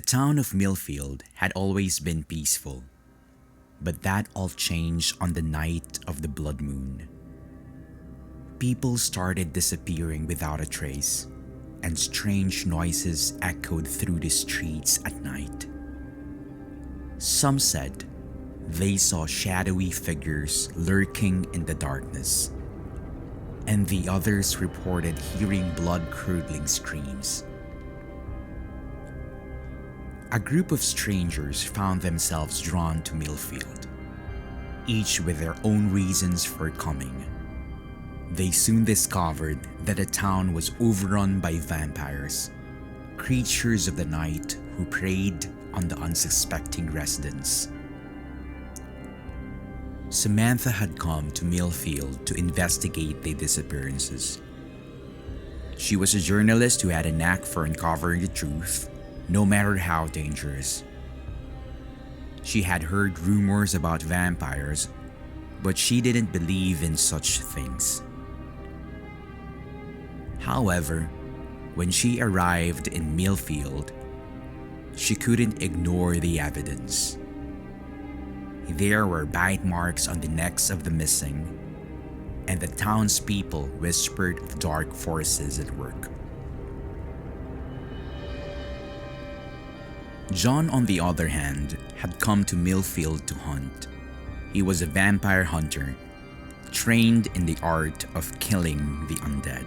town of Millfield had always been peaceful, but that all changed on the night of the blood moon. People started disappearing without a trace, and strange noises echoed through the streets at night. Some said they saw shadowy figures lurking in the darkness, and the others reported hearing blood-curdling screams. A group of strangers found themselves drawn to Millfield, each with their own reasons for coming. They soon discovered that the town was overrun by vampires, creatures of the night who preyed on the unsuspecting residents. Samantha had come to Millfield to investigate the disappearances. She was a journalist who had a knack for uncovering the truth, no matter how dangerous. She had heard rumors about vampires, but she didn't believe in such things. However, when she arrived in Millfield, she couldn't ignore the evidence. There were bite marks on the necks of the missing, and the townspeople whispered of dark forces at work. John, on the other hand, had come to Millfield to hunt. He was a vampire hunter, trained in the art of killing the undead.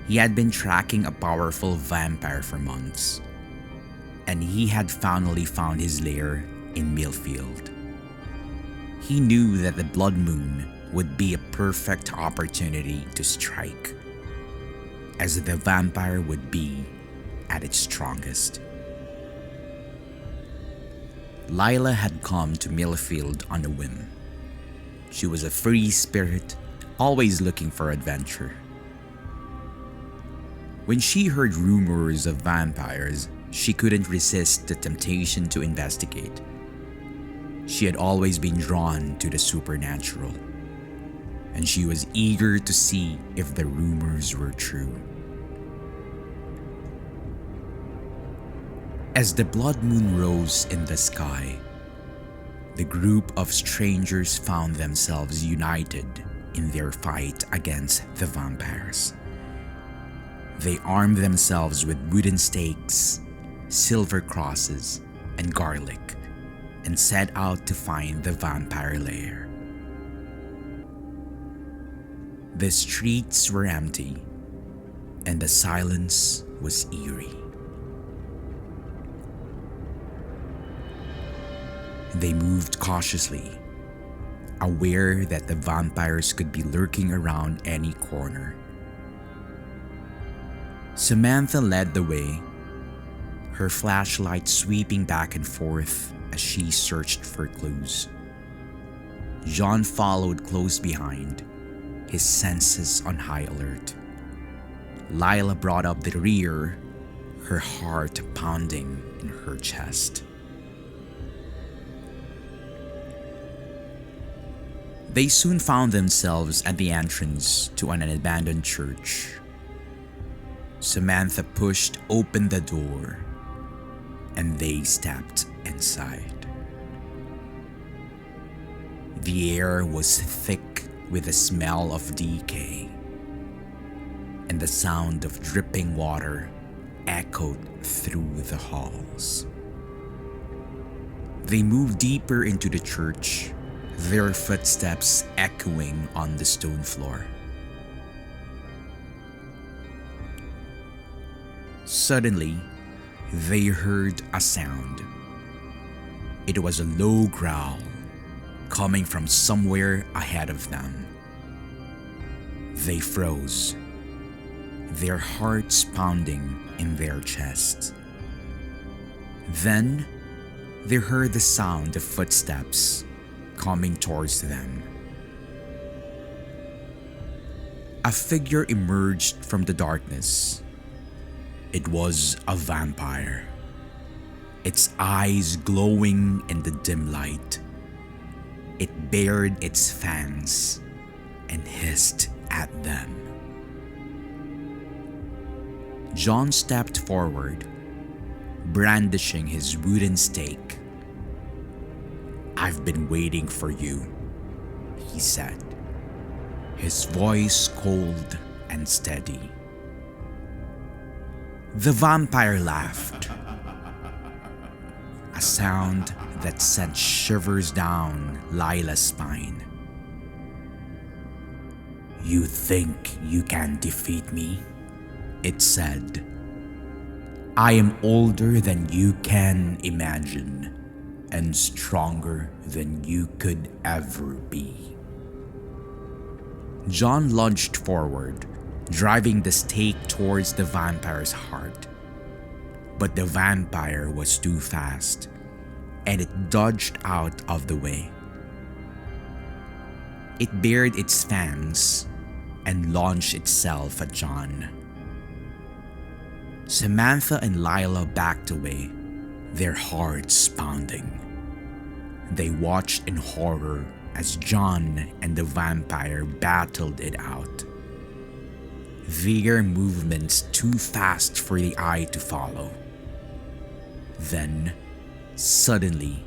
He had been tracking a powerful vampire for months, and he had finally found his lair in Millfield. He knew that the blood moon would be a perfect opportunity to strike, as the vampire would be at its strongest. Lila had come to Millfield on a whim. She was a free spirit, always looking for adventure. When she heard rumors of vampires, she couldn't resist the temptation to investigate. She had always been drawn to the supernatural, and she was eager to see if the rumors were true. As the blood moon rose in the sky, the group of strangers found themselves united in their fight against the vampires. They armed themselves with wooden stakes, silver crosses, and garlic, and set out to find the vampire lair. The streets were empty, and the silence was eerie. They moved cautiously, aware that the vampires could be lurking around any corner. Samantha led the way, her flashlight sweeping back and forth as she searched for clues. John followed close behind, his senses on high alert. Lila brought up the rear, her heart pounding in her chest. They soon found themselves at the entrance to an abandoned church. Samantha pushed open the door, and they stepped inside. The air was thick with the smell of decay, and the sound of dripping water echoed through the halls. They moved deeper into the church, their footsteps echoing on the stone floor. Suddenly, they heard a sound. It was a low growl coming from somewhere ahead of them. They froze, their hearts pounding in their chests. Then, they heard the sound of footsteps coming towards them. A figure emerged from the darkness. It was a vampire, its eyes glowing in the dim light. It bared its fangs and hissed at them. John stepped forward, brandishing his wooden stake. "I've been waiting for you," he said, his voice cold and steady. The vampire laughed, a sound that sent shivers down Lila's spine. "You think you can defeat me?" it said. "I am older than you can imagine, and stronger than you could ever be." John lunged forward, driving the stake towards the vampire's heart. But the vampire was too fast, and it dodged out of the way. It bared its fangs and launched itself at John. Samantha and Lila backed away, their hearts pounding. They watched in horror as John and the vampire battled it out. Their movements too fast for the eye to follow. Then, suddenly,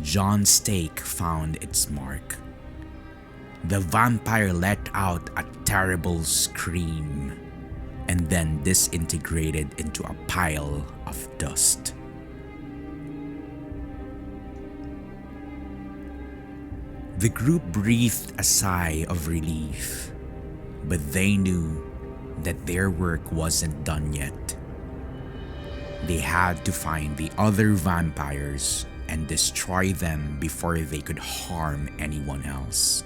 John's stake found its mark. The vampire let out a terrible scream and then disintegrated into a pile of dust. The group breathed a sigh of relief, but they knew that their work wasn't done yet. They had to find the other vampires and destroy them before they could harm anyone else.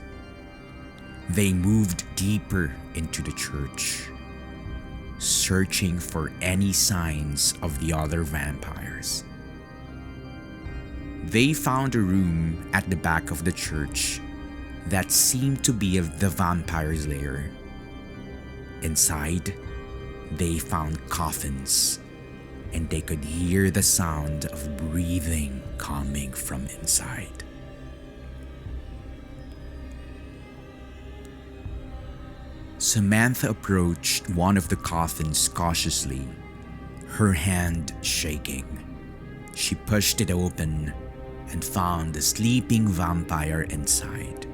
They moved deeper into the church, searching for any signs of the other vampires. They found a room at the back of the church that seemed to be the vampire's lair. Inside, they found coffins, and they could hear the sound of breathing coming from inside. Samantha approached one of the coffins cautiously, her hand shaking. She pushed it open and found the sleeping vampire inside.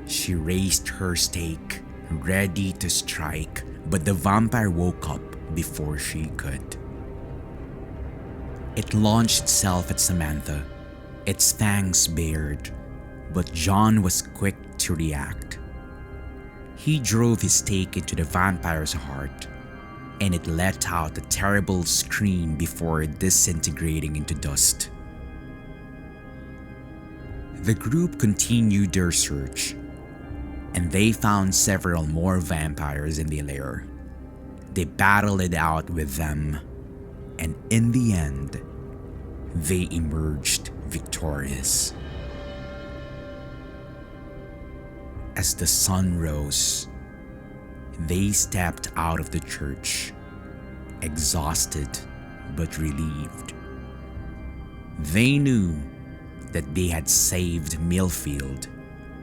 She raised her stake, ready to strike, but the vampire woke up before she could. It launched itself at Samantha, its fangs bared, but John was quick to react. He drove his stake into the vampire's heart, and it let out a terrible scream before disintegrating into dust. The group continued their search, and they found several more vampires in the lair. They battled it out with them, and in the end, they emerged victorious. As the sun rose, they stepped out of the church, exhausted but relieved. They knew that they had saved Millfield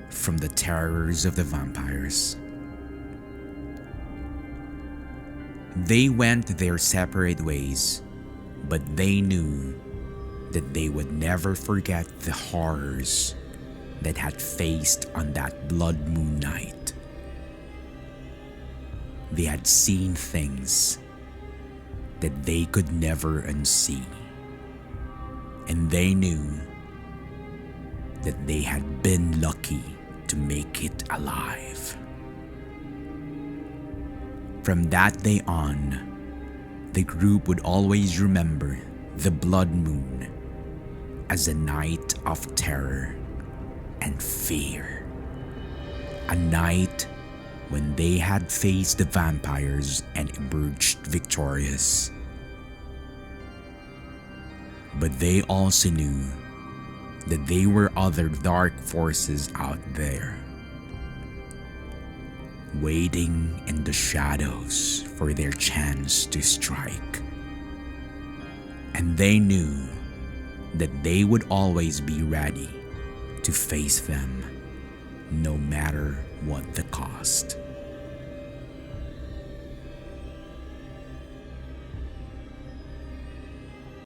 from the terrors of the vampires. They went their separate ways, but they knew that they would never forget the horrors that had faced on that blood moon night. They had seen things that they could never unsee, and they knew that they had been lucky to make it alive. From that day on, the group would always remember the blood moon as a night of terror and fear. A night when they had faced the vampires and emerged victorious. But they also knew that there were other dark forces out there, waiting in the shadows for their chance to strike. And they knew that they would always be ready to face them, no matter what the cost.